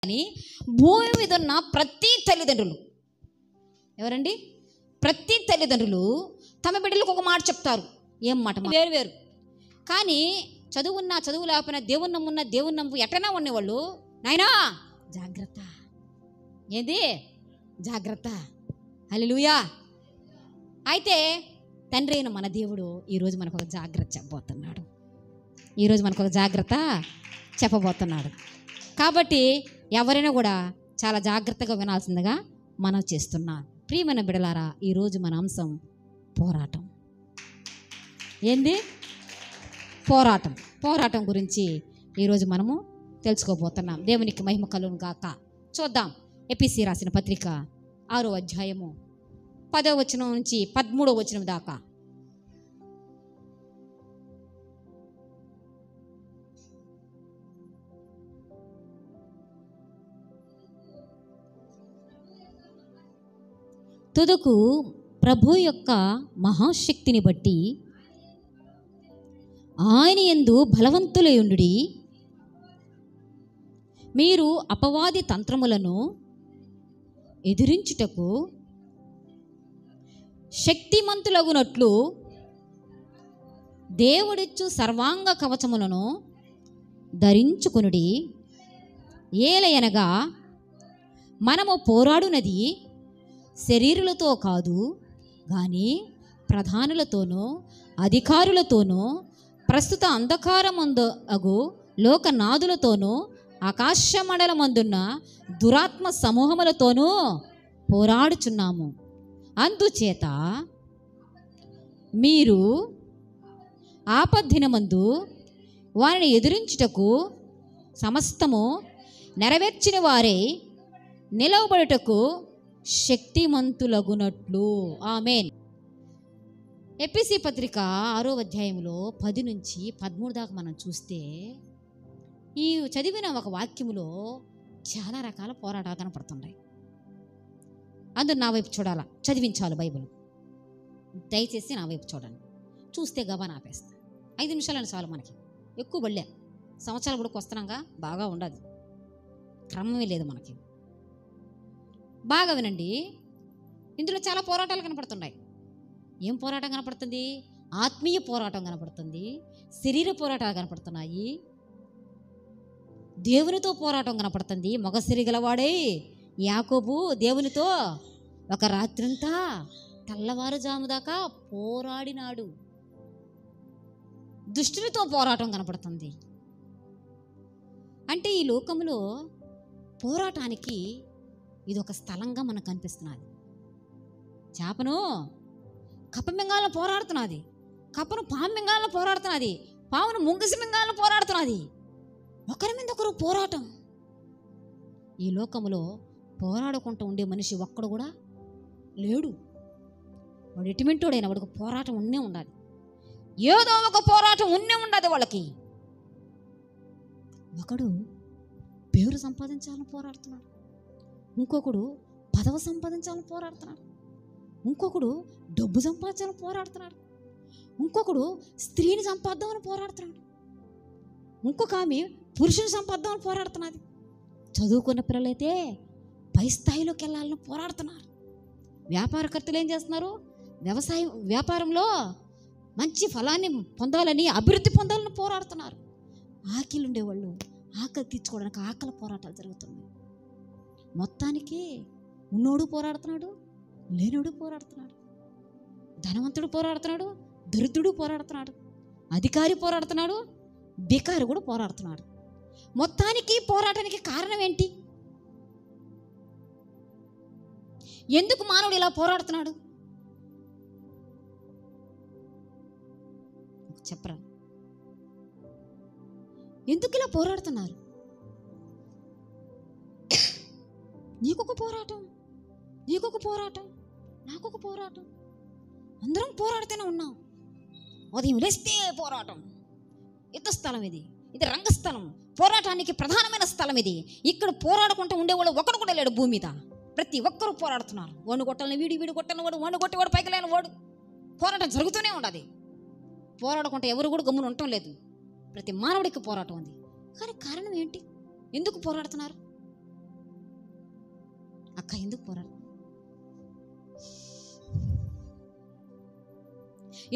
కానీ భూమి మీద ఉన్న ప్రతి తల్లిదండ్రులు, ఎవరండి? ప్రతి తల్లిదండ్రులు తమ బిడ్డలకు ఒక మాట చెప్తారు. ఏం మాట? వేరు వేరు. కానీ చదువున్నా చదువు లేకపోయినా దేవుని నమ్మున్నా దేవుని నమ్ము ఎట్టనా ఉండేవాళ్ళు, నాయనా జాగ్రత్త, ఏంది జాగ్రత్త, హల్లెలూయా. అయితే తండ్రి అయిన మన దేవుడు ఈరోజు మనకు ఒక జాగ్రత్త చెప్పబోతున్నాడు. ఈరోజు మనకు ఒక జాగ్రత్త చెప్పబోతున్నాడు. కాబట్టి ఎవరైనా కూడా చాలా జాగ్రత్తగా వినాల్సిందిగా మనం చేస్తున్నాం. ప్రియమైన బిడ్డలారా, ఈరోజు మన అంశం పోరాటం. ఏంది? పోరాటం. పోరాటం గురించి ఈరోజు మనము తెలుసుకోబోతున్నాం. దేవునికి మహిమ కలుగును గాక. చూద్దాం. ఎపిసి రాసిన పత్రిక 6వ అధ్యాయము 10వ వచనం నుంచి 13వ వచనం దాకా. తుదకు ప్రభు యొక్క మహాశక్తిని బట్టి ఆయన యందు బలవంతులై ఉండుడి. మీరు అపవాది తంత్రములను ఎదిరించుటకు శక్తిమంతులగునట్లు దేవుడిచ్చు సర్వాంగ కవచములను ధరించుకొనుడి. ఏలయనగా మనము పోరాడునది శరీరులతో కాదు కానీ ప్రధానులతోనూ అధికారులతోనూ ప్రస్తుత అంధకారమందు అగు లోకనాథులతోనూ ఆకాశమండలమందున్న దురాత్మ సమూహములతోనూ పోరాడుచున్నాము. అందుచేత మీరు ఆపద్దినమందు వారిని ఎదిరించుటకు సమస్తము నెరవేర్చిన వారే నిలవబడుటకు శక్తిమంతులగునట్లు. ఆమేన్. ఎపిసి పత్రిక 6వ అధ్యాయంలో 10 నుంచి 13 దాకా మనం చూస్తే ఈ చదివిన ఒక వాక్యములో చాలా రకాల పోరాటాలు కనపడుతున్నాయి. అందరూ నా వైపు చూడాలా, చదివించాలి బైబిల్. దయచేసి నా వైపు చూడండి. చూస్తే గబా ఆపేస్తా. 5 నిమిషాలని చాలు మనకి. ఎక్కువ బళ్ళే సంవత్సరాలు కూడా వస్తున్నాగా బాగా ఉండదు, క్రమమే లేదు మనకి. బాగా వినండి. ఇందులో చాలా పోరాటాలు కనపడుతున్నాయి. ఏం పోరాటం కనపడుతుంది? ఆత్మీయ పోరాటం కనపడుతుంది, శరీర పోరాటాలు కనపడుతున్నాయి, దేవునితో పోరాటం కనపడుతుంది. మగసిరి గలవాడే యాకోబు దేవునితో ఒక రాత్రంతా తెల్లవారుజాము దాకా పోరాడినాడు. దుష్టునితో పోరాటం కనపడుతుంది. అంటే ఈ లోకంలో పోరాటానికి ఇది ఒక స్థలంగా మనకు కనిపిస్తున్నది. చేపను కప్ప మింగాలను పోరాడుతున్నది, కప్పను పాము మింగాలను పోరాడుతున్నది, పామును ముంగసి మింగాలను పోరాడుతున్నది. ఒకరి మీద ఒకరు పోరాటం. ఈ లోకములో పోరాడుకుంటూ ఉండే మనిషి ఒక్కడు కూడా లేడు. వాడు ఎటుమెంటోడైనా వాడికి పోరాటం ఉన్నే ఉండాలి. ఏదో ఒక పోరాటం ఉన్నే ఉండదు వాళ్ళకి. ఒకడు పేరు సంపాదించాలని పోరాడుతున్నాడు, ఇంకొకడు పదవి సంపాదించాలని పోరాడుతున్నాడు, ఇంకొకడు డబ్బు సంపాదించాలని పోరాడుతున్నాడు, ఇంకొకడు స్త్రీని సంపాదిద్దామని పోరాడుతున్నాడు, ఇంకొక ఆమె పురుషుని సంపాదిద్దామని పోరాడుతున్నది. చదువుకున్న పిల్లలైతే పై స్థాయిలోకి వెళ్ళాలని పోరాడుతున్నారు. వ్యాపారకర్తలు ఏం చేస్తున్నారు? వ్యాపారంలో మంచి ఫలాన్ని పొందాలని, అభివృద్ధి పొందాలని పోరాడుతున్నారు. ఆకలి ఉండేవాళ్ళు ఆకలి తీర్చుకోవడానికి ఆకలి పోరాటాలు జరుగుతున్నాయి. మొత్తానికి ఉన్నోడు పోరాడుతున్నాడు, లేనోడు పోరాడుతున్నాడు, ధనవంతుడు పోరాడుతున్నాడు, దరిద్రుడు పోరాడుతున్నాడు, అధికారి పోరాడుతున్నాడు, బికారి కూడా పోరాడుతున్నాడు. మొత్తానికి పోరాటానికి కారణం ఏంటి? ఎందుకు మానవుడు ఇలా పోరాడుతున్నాడు చెప్పరా? ఎందుకు ఇలా పోరాడుతున్నారు? నీకొక పోరాటం, నీకొక పోరాటం, నాకొక పోరాటం, అందరం పోరాడుతూనే ఉన్నాం. ఉదయం లేస్తే పోరాటం. యుద్ధ స్థలం ఇది, ఇది రంగస్థలం, పోరాటానికి ప్రధానమైన స్థలం ఇది. ఇక్కడ పోరాడుకుంటూ ఉండేవాళ్ళు ఒకడు కూడా లేడు భూమి మీద. ప్రతి ఒక్కరూ పోరాడుతున్నారు. వాడు కొట్టాలని వీడు కొట్టాలని వాడు కొట్టేవాడు పైకి లేని వాడు. పోరాటం జరుగుతూనే ఉండదు. పోరాడుకుంటే ఎవరు కూడా గమ్మున ఉండటం లేదు. ప్రతి మానవుడికి పోరాటం ఉంది. కానీ కారణం ఏంటి? ఎందుకు పోరాడుతున్నారు? అక్క ఎందుకు పోరాడుతున్నావు?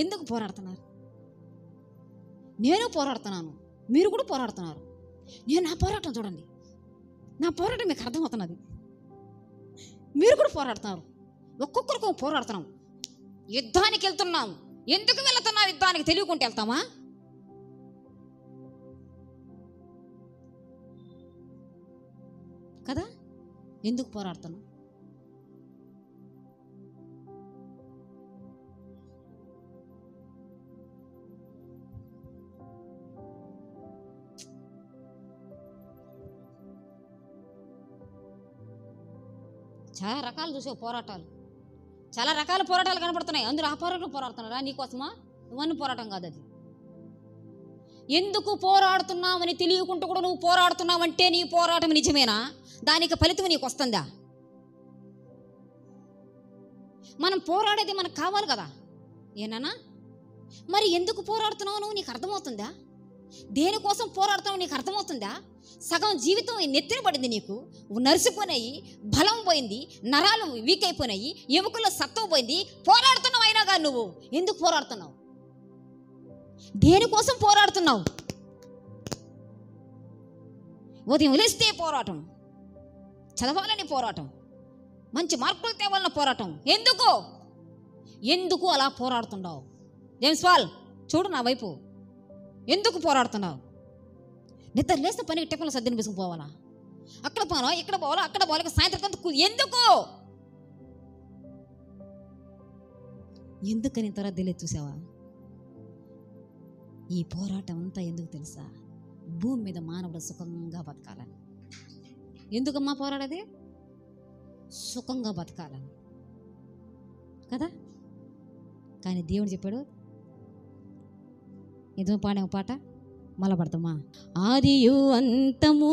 ఎందుకు పోరాడుతున్నారు? నేను పోరాడుతున్నాను, మీరు కూడా పోరాడుతున్నారు. నేను నా పోరాటం చూడండి, నా పోరాటం మీకు అర్థమవుతున్నది. మీరు కూడా పోరాడుతున్నారు, ఒక్కొక్కరికి పోరాడుతున్నాం. యుద్ధానికి వెళ్తున్నాం. ఎందుకు వెళ్తున్నాం? యుద్ధానికి తెలియకుంటే వెళ్తామా? కదా, ఎందుకు పోరాడుతున్నాం? చాలా రకాలు చూసే పోరాటాలు, చాలా రకాల పోరాటాలు కనపడుతున్నాయి. అందులో ఆ పోరాటం పోరాడుతున్నారా? నీకోసమా? నువ్వన్నీ పోరాటం కాదు అది. ఎందుకు పోరాడుతున్నావని తెలియకుండా కూడా నువ్వు పోరాడుతున్నావంటే నీ పోరాటం నిజమేనా? దానికి ఫలితం నీకు వస్తుందా? మనం పోరాడేది మనకు కావాలి కదా, ఏనా? మరి ఎందుకు పోరాడుతున్నావు నువ్వు? నీకు అర్థమవుతుందా? దేనికోసం పోరాడుతున్నావు నీకు అర్థమవుతుందా? సగం జీవితం నెత్తిన పడింది, నీకు నరిసిపోయినాయి, బలం పోయింది, నరాలు వీక్ అయిపోయినాయి, ఎముకల్లో సత్వం పోయింది. పోరాడుతున్నావు అయినా కానీ నువ్వు ఎందుకు పోరాడుతున్నావు? దేనికోసం పోరాడుతున్నావు? ఉదయం లేస్తే పోరాటం, చదవాలని పోరాటం, మంచి మార్కులు తేవాలన్న పోరాటం. ఎందుకు అలా పోరాడుతున్నావు? జేమ్స్ పాల్ చూడు నా వైపు. ఎందుకు పోరాడుతున్నావు? నిద్ర లేస్తే పనికి టిఫిన్లు సర్దిని తీసుకుపోవాలా? అక్కడ పోవాలా, ఇక్కడ పోవాలా, అక్కడ పోవాలి, సాయంత్రం ఎందుకని తర్వాత తెలియదు. చూసావా? ఈ పోరాటం అంతా ఎందుకు తెలుసా? భూమి మీద మానవుడు సుఖంగా బతకాలని. ఎందుకమ్మా పోరాడేది? సుఖంగా బతకాలని కదా. కానీ దేవుడు చెప్పాడు, ఏదో పాడే పాట మళ్ళా పడతామా? ఆదియు అంతము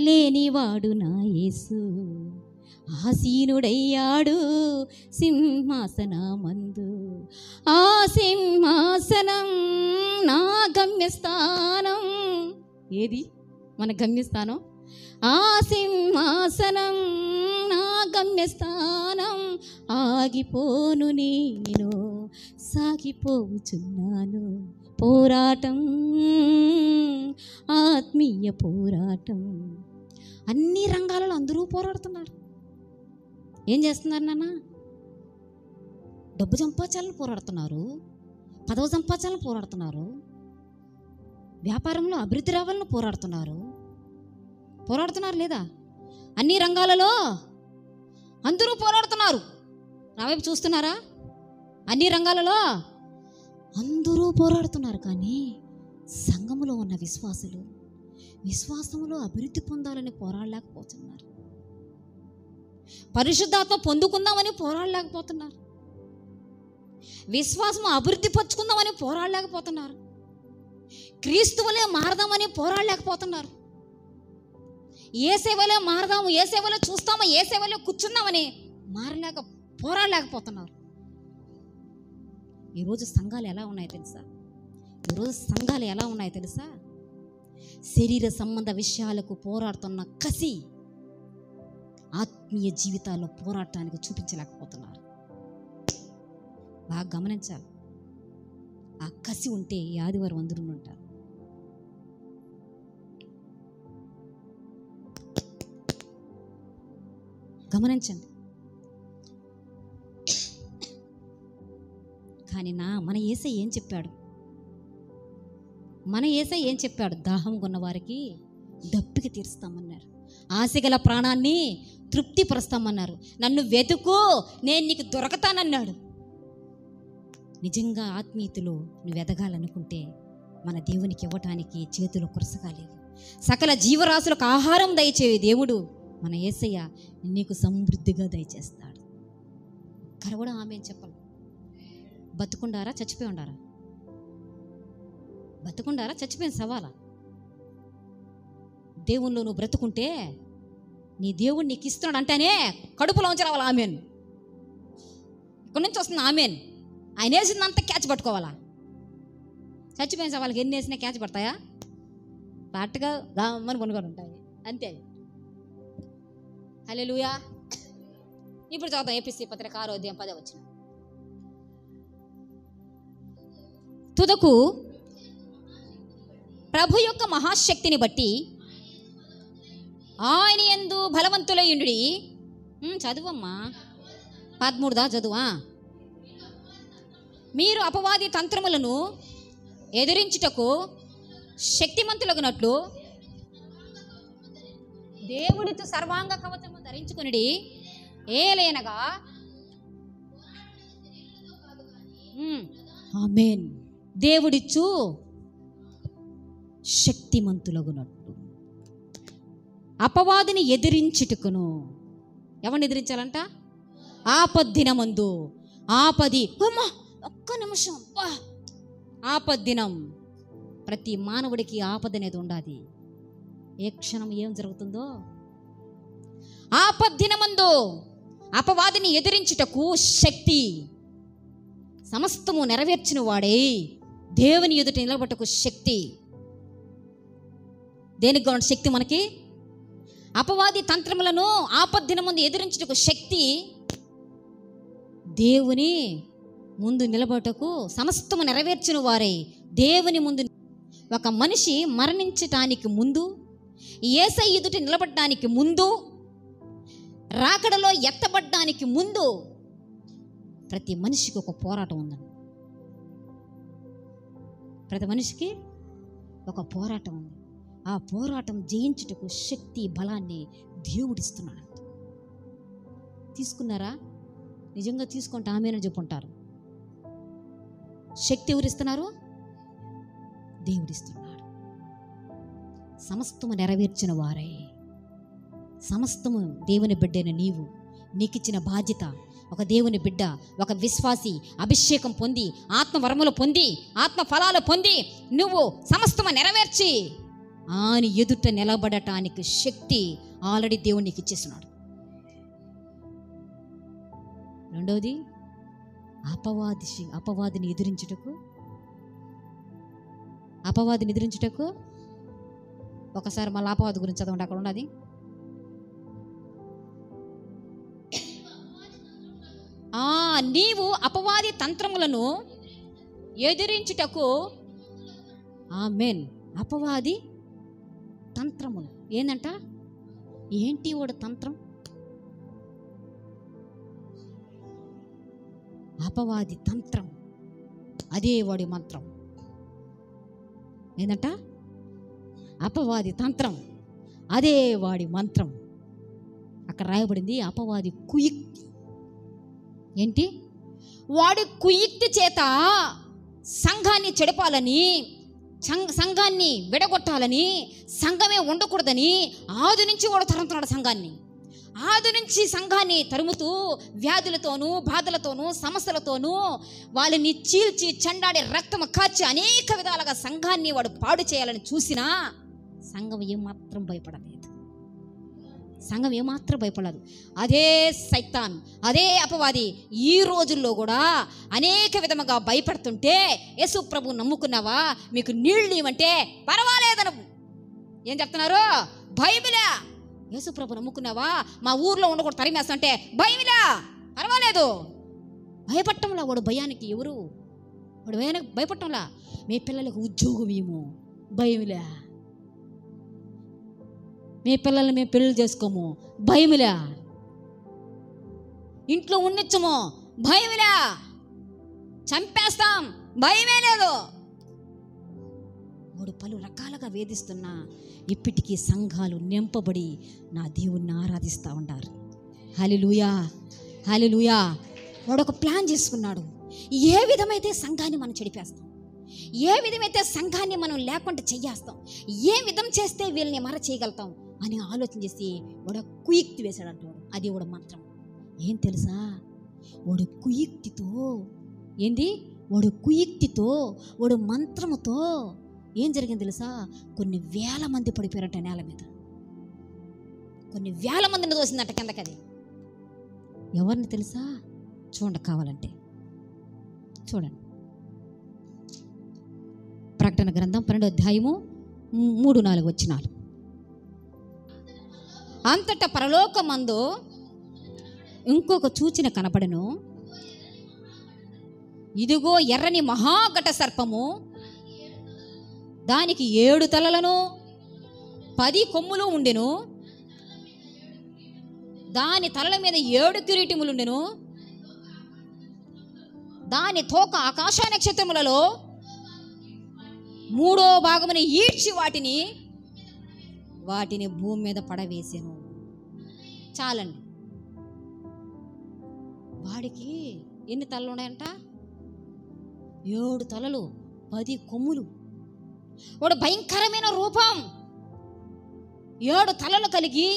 లేనివాడు నా యేసు, ఆసీనుడయ్యాడు సింహాసనమందు. ఆ సింహాసనం నా గమ్యస్థానం. ఏది మన గమ్యస్థానం? ఆ సింహాసనం నా గమ్యస్థానం. ఆగిపోను నేను, సాగిపోచున్నాను. పోరాటం, ఆత్మీయ పోరాటం. అన్ని రంగాలలో అందరూ పోరాడుతున్నారు. ఏం చేస్తున్నారు నాన్న? డబ్బు సంపాదించాలని పోరాడుతున్నారు, పదవి సంపాదించాలని పోరాడుతున్నారు, వ్యాపారంలో అభివృద్ధి రావాలని పోరాడుతున్నారు లేదా? అన్ని రంగాలలో అందరూ పోరాడుతున్నారు. నా వైపు చూస్తున్నారా? అన్ని రంగాలలో అందరూ పోరాడుతున్నారు. కానీ సంఘములో ఉన్న విశ్వాసములో అభివృద్ధి పొందాలని పోరాడలేకపోతున్నారు. పరిశుద్ధాత్మ పొందుకుందామని పోరాడలేకపోతున్నారు. విశ్వాసం అభివృద్ధి పరుచుకుందామని పోరాడలేకపోతున్నారు. క్రీస్తువలే మారదామని పోరాడలేకపోతున్నారు. ఏ సేవలో మారదాము, ఏ సేవలో చూస్తామో, ఏ సేవలో కూర్చుందామని పోరాడలేకపోతున్నారు. ఈరోజు సంఘాలు ఎలా ఉన్నాయో తెలుసా? శరీర సంబంధ విషయాలకు పోరాడుతున్న కసి ఆత్మీయ జీవితాల్లో పోరాటానికి చూపించలేకపోతున్నారు. బాగా గమనించాలి. ఆ కసి ఉంటే ఈ ఆదివారం అందరూ ఉంటారు. గమనించండి. కానీ మన యేసయ్య ఏం చెప్పాడు? దాహం కొన్న వారికి దప్పిక తీరుస్తామన్నారు. ఆశగల ప్రాణాన్ని తృప్తిపరుస్తామన్నారు. నన్ను వెతుకు, నేను నీకు దొరకతానన్నాడు. నిజంగా ఆత్మీయతలో నువ్వు ఎదగాలనుకుంటే మన దేవునికి ఇవ్వటానికి చేతులు కొరసగాలేవు. సకల జీవరాశులకు ఆహారం దయచే దేవుడు మన యేసయ్య నీకు సమృద్ధిగా దయచేస్తాడు. కరవడం ఆమె చెప్పాలి. బతుకుండారా, చచ్చిపోయి ఉండారా? బతుకుండారా, చచ్చిపోయిన సవాలా? దేవుళ్ళు నువ్వు బ్రతుకుంటే నీ దేవుడు నీకు ఇస్తున్నాడు అంటేనే కడుపులోంచి రావాలి ఆమెన్. ఇక్కడి నుంచి వస్తుంది ఆమెన్. ఆయన వేసిందంతా క్యాచ్ పట్టుకోవాలా? చచ్చిపోయిన సవాళ్ళకి ఎన్ని వేసినా క్యాచ్ పడతాయా? పాటుగా గామని కొనుగోలు ఉంటాయి అంతే. హల్లెలూయా. ఇప్పుడు చదువుతాం ఎఫెసీ పత్రిక 6వ అధ్యాయం 10వ వచనం. తుదకు ప్రభు యొక్క మహాశక్తిని బట్టి ఆయన యందు బలవంతులయ్యుండుడి. చదువమ్మా 13 చదువా. మీరు అపవాది తంత్రములను ఎదిరించుటకు శక్తిమంతులగునట్లు దేవుడితో సర్వాంగ కవచము ధరించుకునిడి. ఏలైనగా ఆమేన్, దేవుడిచ్చు శక్తిమంతులగునట్లు అపవాదిని ఎదిరించుటకును. ఎవరిని ఎదిరించాలంట? ఆపద్దినమందు. అమ్మా ఒక్క నిమిషం, ఆపద్దినం. ప్రతి మానవుడికి ఆపద అనేది ఉండాలి. ఏ క్షణం ఏం జరుగుతుందో. ఆపద్దినమందు అపవాదిని ఎదిరించుటకు శక్తి, సమస్తము నెరవేర్చిన వాడే దేవుని ఎదుట నిలబట్టుకు శక్తి. దేనికి కావాలి శక్తి మనకి? అపవాది తంత్రములను ఆపద్దినమందు ఎదిరించుటకు శక్తి, దేవుని ముందు నిలబడటకు సమస్తము నెరవేర్చిన వారే దేవుని ముందు. ఒక మనిషి మరణించటానికి ముందు, యేసయ్య ఎదుట నిలబడడానికి ముందు, రాకడలో ఎత్తబడ్డానికి ముందు ప్రతి మనిషికి ఒక పోరాటం ఉందండి. ప్రతి మనిషికి ఒక పోరాటం ఉంది. ఆ పోరాటం జయించుటకు శక్తి, బలాన్ని దేవుడిస్తున్నాడు. తీసుకున్నారా? నిజంగా తీసుకుంటే ఆమేనని చెప్పుంటారు. శక్తి ఎవరిస్తున్నారు? దేవుడిస్తున్నాడు. సమస్తము నెరవేర్చిన వారే. సమస్తము దేవుని బిడ్డైన నీకిచ్చిన బాధ్యత. ఒక దేవుని బిడ్డ, ఒక విశ్వాసి, అభిషేకం పొంది, ఆత్మవరములు పొంది, ఆత్మ ఫలాలు పొంది, నువ్వు సమస్తము నెరవేర్చి ఆయన ఎదుట నిలబడటానికి శక్తి ఆల్రెడీ దేవుడు నీకు ఇచ్చేస్తున్నాడు. రెండవది, అపవాదిని ఎదిరించుటకు ఒకసారి మళ్ళీ అపవాది గురించి చదవండి. అక్కడ ఉన్నది. నీవు అపవాది తంత్రములను ఎదిరించుటకు. ఆమేన్. అపవాది తంత్రములు ఏందంట? ఏంటి వాడు తంత్రం? అపవాది తంత్రం, అదే వాడి మంత్రం. ఏందంట? అపవాది తంత్రం, అదే వాడి మంత్రం. అక్కడ రాయబడింది అపవాది కుయుక్తి. ఏంటి? వాడి కుయుక్తి చేత సంఘాన్ని చెడపాలని, సంఘాన్ని విడగొట్టాలని, సంఘమే ఉండకూడదని ఆది నుంచి వాడు తరుముతున్నాడు సంఘాన్ని. ఆది నుంచి సంఘాన్ని తరుముతూ వ్యాధులతోనూ, బాధలతోనూ, సమస్యలతోనూ వాళ్ళని చీల్చి చెండాడి రక్తము కాచి అనేక విధాలుగా సంఘాన్ని వాడు పాడు చేయాలని చూసినా సంఘం ఏమాత్రం భయపడలేదు. సంఘం ఏమాత్రం భయపడలేదు. అదే సైతాన్, అదే అపవాది ఈ రోజుల్లో కూడా అనేక విధముగా భయపడుతుంటే, యేసు ప్రభు నమ్ముకున్నావా, మీకు నీళ్ళు ఇవ్వంటే పర్వాలేదను ఏం చెప్తున్నారు? భయమిలా. యేసు ప్రభు నమ్ముకున్నావా, మా ఊర్లో ఉండకూడదు తరిమేస్తుంటే భయమిలా, పర్వాలేదు. భయపడటంలా వాడు భయానికి. ఎవరు వాడు భయానికి భయపడటంలా? మీ పిల్లలకు ఉద్యోగం ఏమో భయమిలా, మీ పిల్లల్ని మేము పెళ్ళి చేసుకోము భయమిలా, ఇంట్లో ఉన్నిచ్చము భయమిలా, చంపేస్తాం భయమే లేదు. వాడు పలు రకాలుగా వేధిస్తున్నా ఇప్పటికీ సంఘాలు నింపబడి నా దేవుణ్ణి ఆరాధిస్తూ ఉంటారు. హల్లెలూయా, హల్లెలూయా. వాడు ఒక ప్లాన్ చేసుకున్నాడు. ఏ విధమైతే సంఘాన్ని మనం చెడిపేస్తాం, ఏ విధమైతే సంఘాన్ని మనం లేకుండా చెయ్యేస్తాం, ఏ విధం చేస్తే వీళ్ళని మర చేయగలుగుతాం అని ఆలోచన చేసి వాడు కుయుక్తి వేశాడు అంటాడు. అది వాడు మంత్రం. ఏం తెలుసా? వాడు కుయుక్తితో వాడు కుయుక్తితో, వాడు మంత్రముతో ఏం జరిగింది తెలుసా? కొన్ని వేల మంది పడిపోయారట నేల మీద. కొన్ని వేల మందిని తోసిందట కిందకి. అది ఎవరిని తెలుసా? చూడండి, కావాలంటే చూడండి. ప్రకటన గ్రంథం 12వ అధ్యాయము 3-4 వచనాలు. అంతటా పరలోకమందు ఇంకొక సూచన కనపడెను. ఇదిగో ఎర్రని మహాఘట సర్పము, దానికి 7 తలలను 10 కొమ్ములు ఉండెను, దాని తలల మీద 7 కిరీటములు ఉండెను, దాని తోక ఆకాశ నక్షత్రములలో 3వ భాగముని ఈడ్చి వాటిని భూమి మీద పడవేసెను. చాలండి. వాడికి ఎన్ని తలలు ఉన్నాయంట? 7 తలలు 10 కొమ్ములు. వాడు భయంకరమైన రూపం. 7 తలలు కలిగి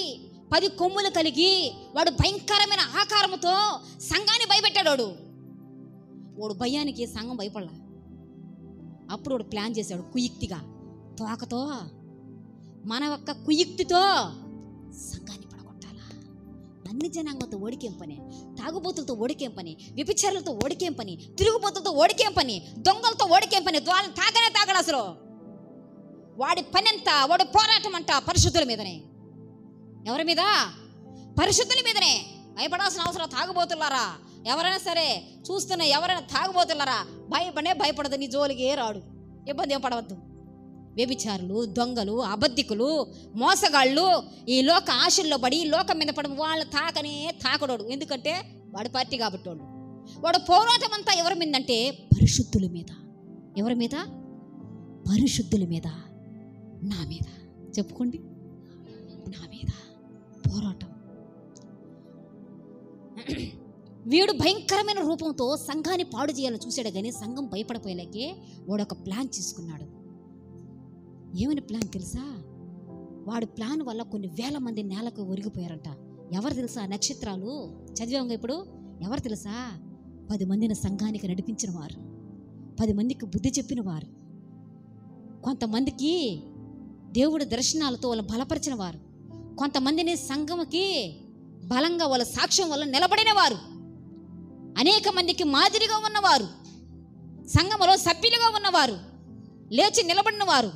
10 కొమ్ములు కలిగి వాడు భయంకరమైన ఆకారముతో సంఘాన్ని భయపెట్టాడు. వాడు భయానికి సంఘం భయపడలా. అప్పుడు వాడు ప్లాన్ చేశాడు, కుయుక్తిగా, తోకతో, మన ఒక్క కుయుక్తితో సంఘాన్ని పడగొట్టాలా. అన్ని జనాంగంతో ఓడికేం పని, తాగుబోతులతో ఓడికేం పని, వ్యభిచారులతో ఓడికేం పని, తిరుగుబోతులతో ఓడికేం పని, దొంగలతో ఓడికేం పని. వాళ్ళని తాగడు అసలు. వాడి పని అంతా, వాడి పోరాటం అంతా పరిశుద్ధుల మీదనే. ఎవరి మీద? పరిశుద్ధుల మీదనే. భయపడాల్సిన అవసరం తాగుబోతులారా, ఎవరైనా సరే చూస్తున్నా, ఎవరైనా తాగుబోతులారా, భయపడదు, నీ జోలికి రాడు, ఇబ్బంది ఏం పడవద్దు. వ్యభిచారులు, దొంగలు, అబద్ధికులు, మోసగాళ్ళు ఈ లోక ఆశల్లో పడి లోకం మీద పడి వాళ్ళు తాకడోడు. ఎందుకంటే వాడి పార్టీ కాబట్టి వాడు పోరాటం అంతా ఎవరి మీద అంటే పరిశుద్ధుల మీద. ఎవరి మీద? పరిశుద్ధుల మీద. నా మీద చెప్పుకోండి, నా మీద పోరాటం. వీడు భయంకరమైన రూపంతో సంఘాన్ని పాడు చేయాలని చూశాడు, కానీ సంఘం భయపడిపోయేలాగే వాడు ఒక ప్లాన్ చేసుకున్నాడు. ఏమని ప్లాన్ తెలుసా? వాడి ప్లాన్ వల్ల కొన్ని వేల మంది నేలకు ఒరిగిపోయారంట. ఎవరు తెలుసా? నక్షత్రాలు చదివాంగా ఇప్పుడు. ఎవరు తెలుసా? 10 మందిని సంఘానికి నడిపించిన వారు, 10 మందికి బుద్ధి చెప్పిన వారు, కొంతమందికి దేవుడి దర్శనాలతో వాళ్ళని బలపరిచిన వారు, కొంతమందిని సంఘంకి బలంగా వాళ్ళ సాక్ష్యం వల్ల నిలబడిన వారు, అనేక మందికి మాదిరిగా ఉన్నవారు, సంఘములో సభ్యులుగా ఉన్నవారు, లేచి నిలబడిన వారు,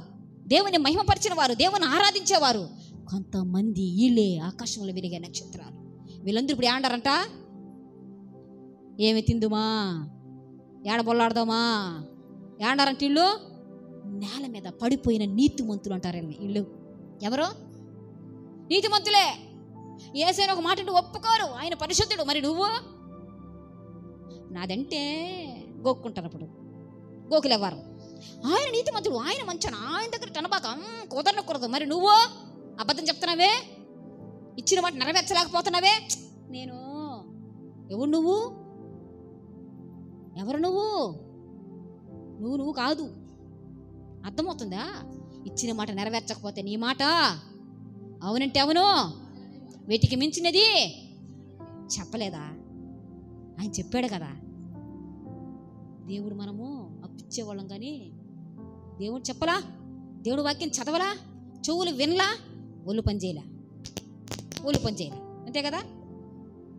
దేవుని మహిమపరిచిన వారు, దేవుని ఆరాధించేవారు, కొంతమంది వీళ్ళే ఆకాశంలో వెలిగే నక్షత్రాలు. వీళ్ళందరూ ఇప్పుడు ఏమంటారంట? ఏమి తిందుమా, ఏడ బొల్లాడదామా ఏమంటారంట? వీళ్ళు నేల మీద పడిపోయిన నీతిమంతులు అంటారు వీళ్ళు. ఎవరు? నీతిమంతులే. యేసయ్యను ఒక మాట ఒప్పుకోరు, ఆయన పరిశుద్ధుడు. మరి నువ్వు? నాదంటే గోక్కుంటారు. అప్పుడు గోకులెవ్వరు. ఆయన నీతిమంతుడు, ఆయన మంచోడు, ఆయన దగ్గర టనబాక కుదరకూడదు. మరి నువ్వు అబద్ధం చెప్తున్నావే, ఇచ్చిన మాట నెరవేర్చలేకపోతున్నావే. నేను ఎవరు? నువ్వు ఎవరు? నువ్వు కాదు. అర్థమవుతుందా? ఇచ్చిన మాట నెరవేర్చకపోతే నీ మాట అవునంటే అవును, వీటికి మించినది చెప్పలేదా? ఆయన చెప్పాడు కదా. దేవుడు మనము అప్పిచ్చేవాళ్ళం, కానీ దేవుడు చెప్పలా, దేవుడు వాక్యం చదవలా, చెవులు వినలా, ఒళ్ళు పని చేయలే, అంతే కదా.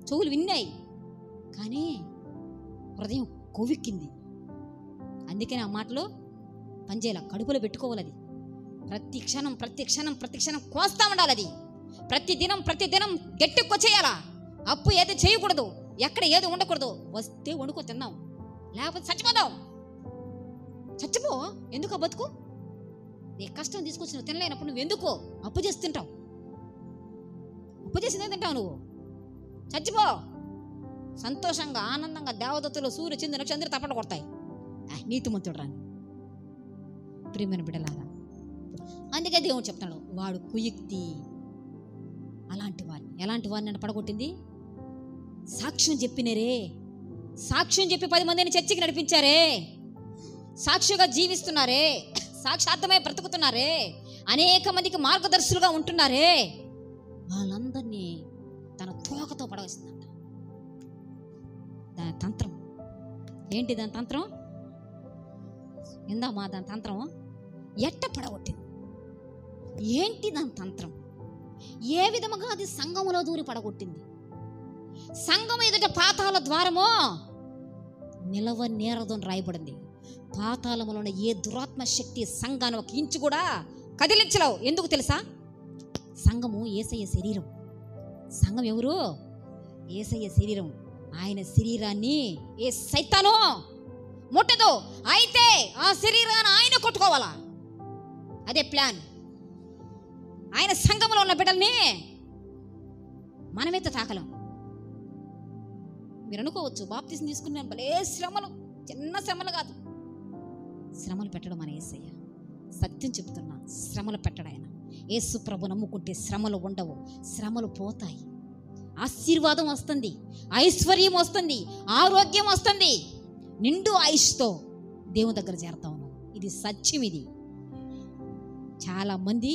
చెవులు విన్నాయి కానీ హృదయం కొవ్వెక్కింది. అందుకని ఆ మాటలు పనిచేయాల, కడుపులో పెట్టుకోవాలి. అది ప్రతి క్షణం కోస్తా ఉండాలి. అది ప్రతి దినం గట్టెక్కొచ్చేయాలా. అప్పు ఏది చేయకూడదు, ఎక్కడ ఏది ఉండకూడదు. వస్తే వండుకో తిన్నాం, లేకపోతే చచ్చిపోదాం. చచ్చిపో. ఎందుకు ఆ బతుకు? నీ కష్టం తీసుకొచ్చి నువ్వు తినలేనప్పుడు నువ్వు ఎందుకో అప్పు చేసి తింటావు? అప్పు చేసి తింటావు నువ్వు. చచ్చిపో. సంతోషంగా ఆనందంగా దేవదత్తులు సూర్య చంద్ర నక్షత్రం తప్పట కొడతాయి. నీతిమంతుడు రాని ప్రియమైన బిడ్డలారా, అందుకే దేవుడు చెప్తాడు, వాడు కుయుక్తి. ఎలాంటి వారిని పడగొట్టింది? సాక్ష్యం చెప్పినరే, సాక్ష్యం చెప్పి 10 మందిని చర్చికి నడిపించారే, సాక్షిగా జీవిస్తున్నారే, సాక్షార్థమై బ్రతుకుతున్నారే, అనేక మందికి మార్గదర్శులుగా ఉంటున్నారే, వాళ్ళందరినీ తన తోకతో పడవేసిందంట. దాని తంత్రం ఏంటి? దాని తంత్రం ఇందామా? దాని తంత్రం ఎట్ట పడగొట్టింది? ఏంటి దాని తంత్రం? ఏ విధముగా అది సంఘములో దూరి పడగొట్టింది? సంఘం ఎదుట పాతాళ ద్వారమో నిలవ నేరదని రాయబడింది. పాతాళములోని ఏ దురాత్మ శక్తి సంఘాన్ని ఒక ఇంచు కూడా కదిలించలేవు. ఎందుకు తెలుసా? సంఘము యేసయ్య శరీరం. సంఘం ఎవరు? యేసయ్య శరీరం, ఆయన శరీరాన్ని ఏ సైతాను ముట్టదు. అయితే ఆ శరీరాన్ని ఆయన కొట్టుకోవాలా, అదే ప్లాన్. ఆయన సంఘంలో ఉన్న బిడ్డల్ని మనమైతే తాకలం. మీరు అనుకోవచ్చు, బాప్తిసం తీసుకున్నాను భలే శ్రమలు, చిన్న శ్రమలు కాదు. శ్రమలు పెట్టడం మన యేసయ్య. సత్యం చెప్తున్నా, శ్రమలు పెట్టడం ఆయన. యేసు ప్రభు నమ్ముకుంటే శ్రమలు ఉండవు, శ్రమలు పోతాయి. ఆశీర్వాదం వస్తుంది, ఐశ్వర్యం వస్తుంది, ఆరోగ్యం వస్తుంది, నిండు ఆయుష్తో దేవుని దగ్గర చేరతాము. ఇది సత్యం. ఇది చాలామంది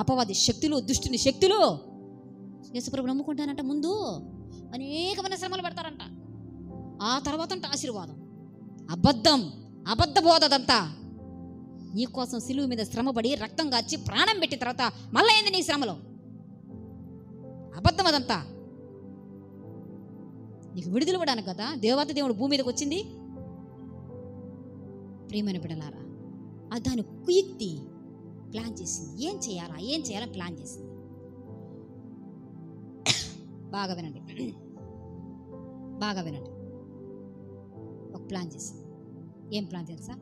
అపవాది శక్తులు, దుష్టుని శక్తులు యేసుప్రభు నమ్ముకుంటానంట ముందు అనేకమైన శ్రమలు పెడతారంట, ఆ తర్వాత అంట ఆశీర్వాదం. అబద్ధం, అబద్ధ బోధదంతా. నీకోసం సిలువ మీద శ్రమపడి రక్తం కాచి ప్రాణం పెట్టిన తర్వాత మళ్ళీ ఏంది నీ శ్రమలో? అబద్ధం అదంతా. నీకు విడుదల ఇవ్వడానికి కదా దేవత దేవుడు భూమి మీదకి వచ్చింది. ప్రియమైన బిడ్డలారా, అది దాని కుయుక్తి ప్లాన్ చేసింది. ఏం చేయాలని ప్లాన్ చేసింది. బాగా వినండి, బాగా వినండి. ఒక ప్లాన్ చేసింది. ఏం ప్లాన్ తెలుసా?